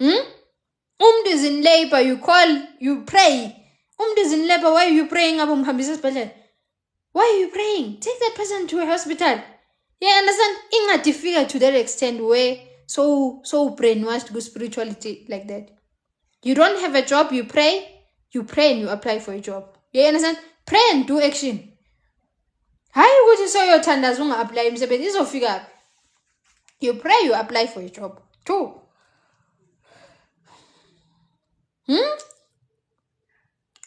Umuntu is in labor, you pray. Umuntu is in labor, why are you praying? Why are you praying? Take that person to a hospital. Yeah, understand? It's difficult to that extent where so brainwashed with spirituality like that. You don't have a job, you pray and you apply for a job. You understand? Pray and do action. Hayi ukuthi soyothandaza unga-apply imisebenzi izofika. You pray, you apply for a job. Two.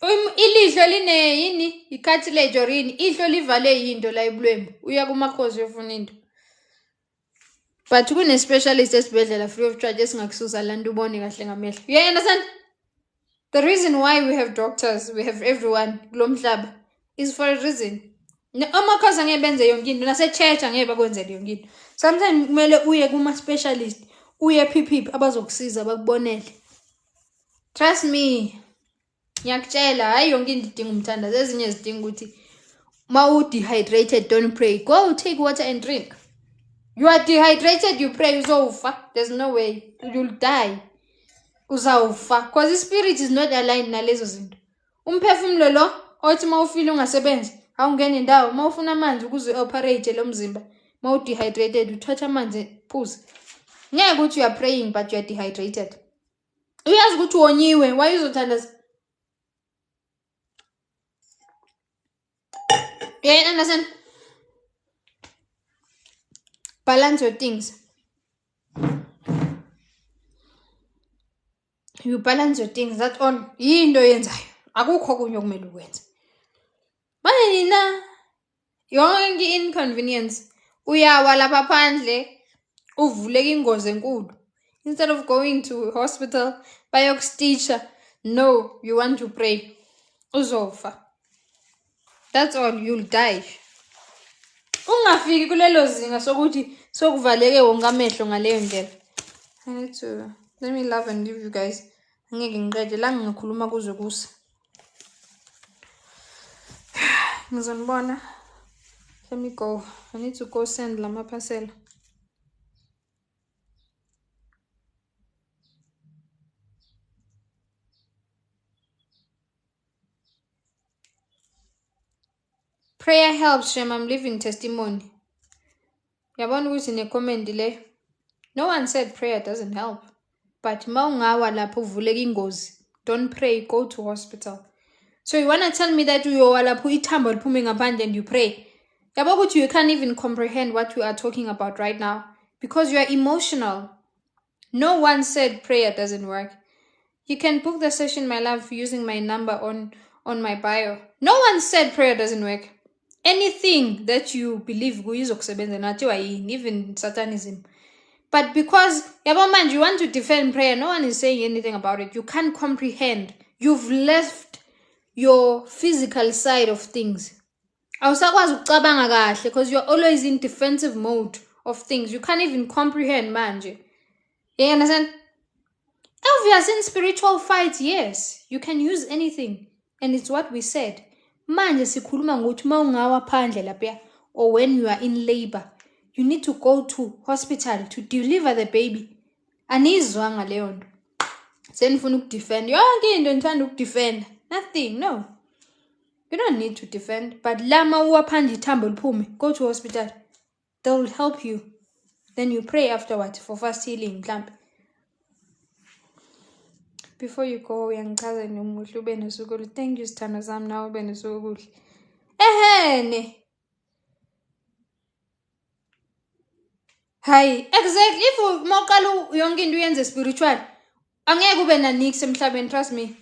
Ilihlo line yini icartilage or yini ihlo livale yinto la ebulembu uya kumakhosi yofuna into. But kune specialist esibhedlela free of charge esingakususa la nto ubone kahle ngamehlo. You understand? The reason why we have doctors, we have everyone kulo mhlaba is for a reason. Amakhosi angeke benze yonke into nase-church angeke bakwenzele yonke into. Sometimes kumele uye kuma-specialist, uye phiphiphi abazokusiza bakubonele. Trust me. Ngiyakutshela hayi yonke into idinga umthandazo, ezinye zidinga ukuthi ma u-dehydrated don't pray, go take water and drink. You are dehydrated, you pray, uzawufa. There's no way, you'll die. Uzawufa because the spirit is not aligned nalezo zinto. Umphefumulo lo othi ma ufile ungasebenzi awungena indawo, ma ufuna amanzi ukuze operate lo mzimba, ma u-dehydrated uthatha amanzi phuze. Ngeke ukuthi you are praying but you are dehydrated. Uyazi ukuthi wonyiwe, why uzothandaza? Yeah, understand? Balance your things. You balance your things, that's all. Yinto yenzayo. Akukho kunye okumele ukwenze. Manje nina yonke inconvenience uyawa lapha phandle uvuleka ingozi enkulu. Instead of going to hospital bayokustisha, no, you want to pray. Uzofa. That's all, you'll die. Ungafiki kulelo zinga sokuthi sokuvaleke wonke amehlo ngaleyo ndlela. I need to let me love and leave you guys. Angeke ngiqede la ngikhuluma kuze kusa. Ngizonibona. Let me go. I need to go send lama parcel. Prayer helps, Shem. I'm living testimony. Yabona ukuthi ne-comment le. No one said prayer doesn't help. But ma ungawa lapho uvuleka ingozi, don't pray, go to hospital. So you want to tell me that uyowa lapho ithambo liphume ngaphandle and you pray? Yabo ukuthi you can't even comprehend what we are talking about right now because you are emotional. No one said prayer doesn't work. You can book the session, my love, using my number on my bio. No one said prayer doesn't work. Anything that you believe kuyizokusebenza nathiwa yini, even Satanism. But because yabo manje you want to defend prayer, no one is saying anything about it. You can't comprehend. You've left your physical side of things. Awusakwazi ukucabanga kahle because you're always in defensive mode of things. You can't even comprehend manje. You understand? Obvious in spiritual fights, yes, you can use anything. And it's what we said. Manje sikhuluma ngokuthi ma ungawa phandle lapha or when you are in labor, you need to go to hospital to deliver the baby. Anizwa ngaleyo nto. Senifuna ukudefend. Yonke into nithanda ukudefend. Nothing, no. You don't need to defend. But lama uwa phandle ithambo liphume, go to hospital. They will help you. Then you pray afterwards for fast healing. Before you go, uyangichaza nomuhle ube nosuku oluhle. Thank you, sithando sami, nawe ube nosuku oluhle. Ehene. Hayi, exactly. If mawuqala yonke into uyenze spiritual, angeke ube naniksi emhlabeni, trust me.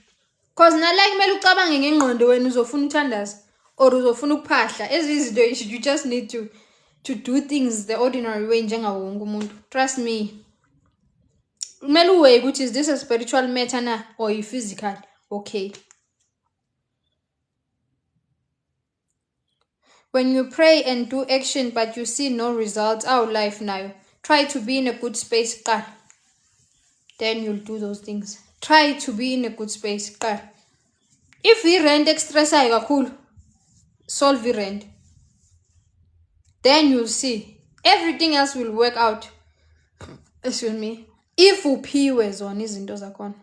Because nala kumele ucabange ngengqondo wena uzofuna uthandaza or uzofuna ukuphahla. Ezizinto you just need to do things the ordinary way njengawo wonke umuntu. Trust me. Kumele uwe ukuthi is this a spiritual matter na or a physical? Okay. When you pray and do action but you see no results, our life now, try to be in a good space. Then you'll do those things. Try to be in a good space. If we rent extra kakhulu, solve the rent. Then you'll see. Everything else will work out. Excuse me. if uphiwe zona izinto zakhona.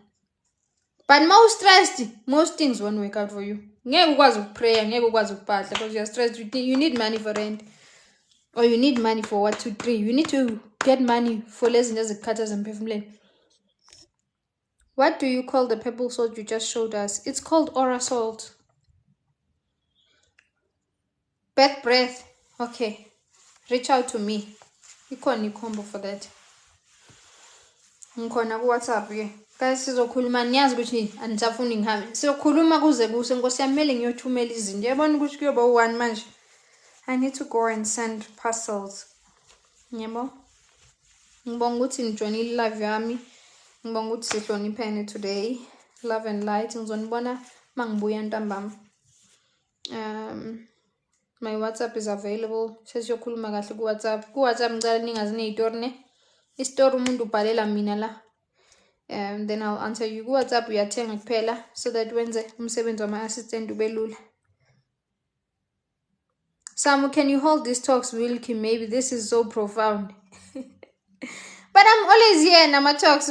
But most stressed, most things won't work out for you. Ngeke ukwazi ukuprayer, ngeke ukwazi ukubhadla because you're stressed. You need money for rent. Or you need money for 1, 2, 3. You need to get money for less than zikhathaza emphefumulweni. What do you call the purple salt you just showed us? It's called aura salt. Bad breath. Okay. Reach out to me. Ikhona combo for that. Ngikhona ku WhatsApp ke. Guys sizokhuluma niyazi ukuthi anisafuni ngihambe. Sizokhuluma kuze kuse Nkosi yami mele ngiyothumela izinto. Yabona ukuthi kuyoba u1 manje. I need to go and send parcels. Yebo. Ngibonga ukuthi nijoinile live yami. Ngibonga ukuthi sihloniphene today. Love and light. Ngizonibona mangibuya ntambama. My WhatsApp is available. Sesiyokhuluma kahle ku WhatsApp. Ku WhatsApp ngicela ningazi nezitori ne. Istory umuntu ubhalela mina la. Then I'll answer you. Ku WhatsApp uyathenga kuphela so that wenze umsebenzi wama assistant ube lula. Samu, can you hold these talks, Wilkie? Maybe this is so profound. But I'm always here in my talks.